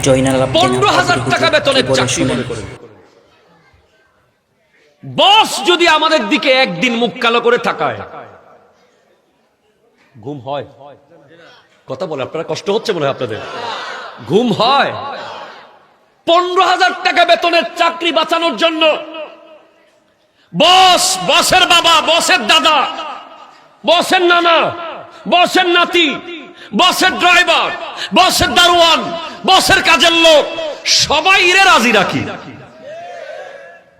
জয়নাল 15,000 টাকা বেতনের চাকরি মনে করেন। বস যদি আমাদের দিকে একদিন মুখ কালো করে তাকায়, ঘুম হয়? কথা বলে আপনারা কষ্ট হচ্ছে মনে হয় আপনাদের? ঘুম হয়? 15,000 টাকা বেতনের চাকরি বাঁচানোর জন্য বস, বসের বাবা, বসের দাদা, বসের নানা, বসের নাতি, বসের ড্রাইভার, বসের দারোয়ান, বসের কাজের লোক, সবাই এর রাজি রাখি।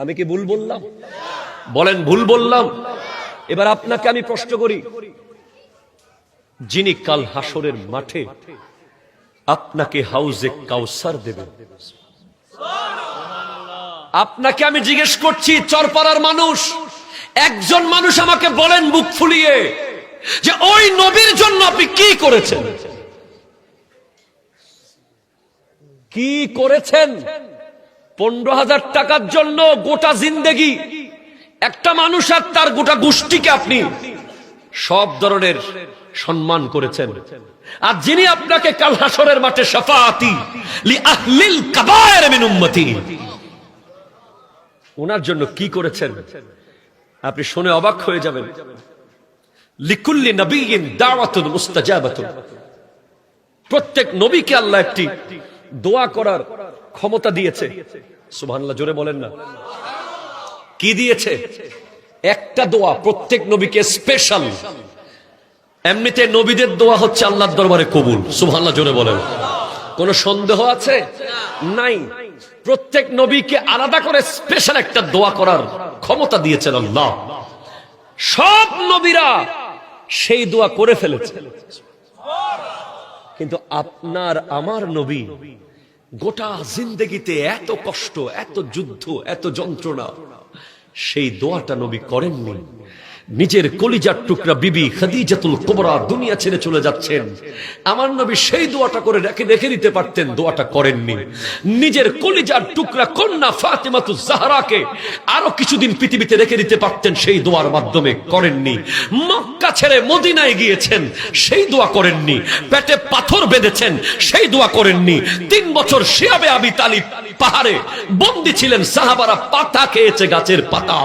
আমি কি ভুল বললাম? বলেন ভুল বললাম? এবার আপনাকে আমি প্রশ্ন করি, যিনি কাল হাসরের মাঠে আপনাকে হাউজে কাউসার দেবেন, আপনাকে আমি জিজ্ঞেস করছি, চরপাড়ার মানুষ, একজন মানুষ আমাকে বলেন বুক ফুলিয়ে যে ওই নবীর জন্য আপনি কি করেছেন? কি করেছেন? 15,000 টাকার জন্য গোটা জিন্দেগি একটা মানুষ আর তার গোটা গোষ্ঠীকে আপনি সব ধরনের সম্মান করেছেন। আর যিনি আপনাকে কাল হাসরের মাঠে শাফাআতি লি আহলিল কাবায়ের মিন উম্মতি, ওনার জন্য কি করেছেন আপনি শুনে অবাক হয়ে যাবেন। লিকুল্লি নবিয়্যিন দাওয়াতুন মুস্তাজাবাতুন, প্রত্যেক নবীকে আল্লাহ একটি দোয়া করার ক্ষমতা দিয়েছে। সুবহানাল্লাহ, জোরে বলেন না। কি দিয়েছে? একটা দোয়া প্রত্যেক নবীকে স্পেশাল। এমনিতে নবীদের দোয়া হচ্ছে আল্লাহর দরবারে কবুল। সুবহানাল্লাহ, জোরে বলেন। কোনো সন্দেহ আছে? নাই। প্রত্যেক নবীকে আলাদা করে স্পেশাল একটা দোয়া করার ক্ষমতা দিয়েছেন আল্লাহ। সব নবীরা সেই দোয়া করে ফেলেছে, কিন্তু আপনার আমার নবী গোটা জিন্দেগিতে এত কষ্ট, এত যুদ্ধ, এত যন্ত্রণা, সেই দোয়াটা নবী করেননি। নিজের কলিজার টুকরা বিবি খাদিজাতুল কুবরা দুনিয়া ছেড়ে চলে যাচ্ছেন, আমার নবী সেই দোয়াটা করে রেখে দিতে পারতেন, দোয়াটা করেননি। নিজের কলিজার টুকরা কন্যা ফাতিমাতুজ জাহরাকে আরো কিছুদিন পৃথিবীতে রেখে দিতে পারতেন, সেই দোয়ার মাধ্যমে করেননি। মক্কা ছেড়ে মদিনায় গিয়েছেন, সেই দোয়া করেননি। পেটে পাথর বেঁধেছেন, সেই দোয়া করেননি। 3 বছর শিয়াবে আবি তালিব পাহাড়ে বন্দী ছিলেন, সাহাবারা পাতা খেয়েছে, গাছের পাতা,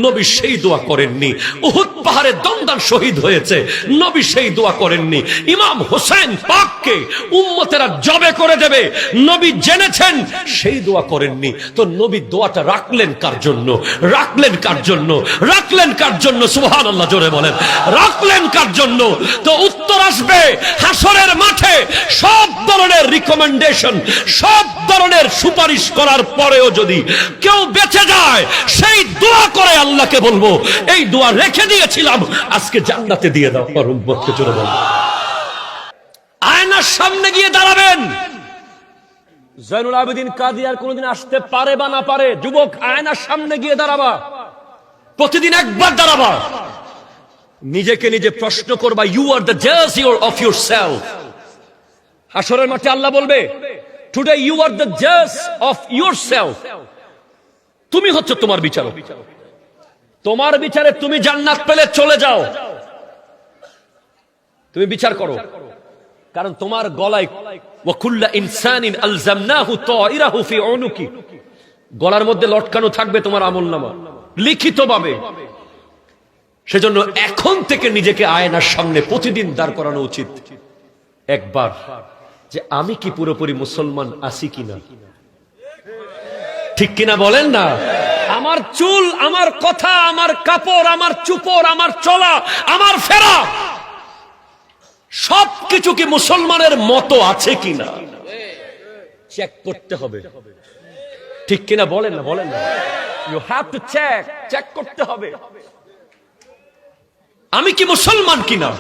নবী সেই দোয়া করেননি। উহুদ পাহাড়ে দমদান শহীদ হয়েছে, নবী সেই দোয়া করেননি। ইমাম হোসেন পাককে উম্মতেরা জবে করে দেবে, নবী জেনেছেন, সেই দোয়া করেননি। তো নবী দোয়াটা রাখলেন কার জন্য? রাখলেন কার জন্য? রাখলেন কার জন্য? সুবহানাল্লাহ, জোরে বলেন। রাখলেন কার জন্য? তো উত্তর আসবে হাসরের মাঠে। সব ধরনের রিকমেন্ডেশন, সব ধরনের সুপারিশ করার পরেও যদি কেউ বেঁচে যায়, সেই দোয়া করে আল্লাহকে বলবো, এই দোয়া রেখে দিয়েছিলাম, আজকে জান্নাতে দিয়ে দাও আমার উম্মতকে। জোরে বলেন। আয়নার সামনে গিয়ে দাঁড়াবেন। জয়নুল আবেদিন কাদি আর কোনদিন আসতে পারে বা না পারে, যুবক আয়নার সামনে গিয়ে দাঁড়াবা, প্রতিদিন একবার দাঁড়াবা, নিজেকে নিজে প্রশ্ন করবা, ইউ আর দ্য জাজ অফ ইয়োরসেলফ। হাসরের মাঠে আল্লাহ বলবে, টুডে ইউ আর দ্য জাজ অফ ইয়োরসেলফ। তুমি হচ্ছে তোমার বিচারক। তোমার বিচারে তুমি জান্নাত পেলে চলে যাও, তুমি বিচার করো, কারণ তোমার গলায় ওয়াকুল্লা ইনসানিন আলজামনাহু তাইরাহু ফি উনুকি, গলার মধ্যে লটকানো থাকবে তোমার আমলনামা লিখিতভাবে। সেজন্য এখন থেকে নিজেকে আয়নার সামনে প্রতিদিন দাঁড় করানো উচিত একবার, যে আমি কি পুরোপুরি মুসলমান আছি কিনা। ঠিক কিনা বলেন না? আমার চুল, আমার কথা, আমার কাপড়, আমার চুপড়, আমার চলা, আমার ফেরা, সবকিছু কি মুসলমানের মতো আছে কিনা চেক করতে হবে। ঠিক কিনা বলেন না? বলেন না? ইউ হ্যাভ টু চেক করতে হবে আমি কি মুসলমান কিনা।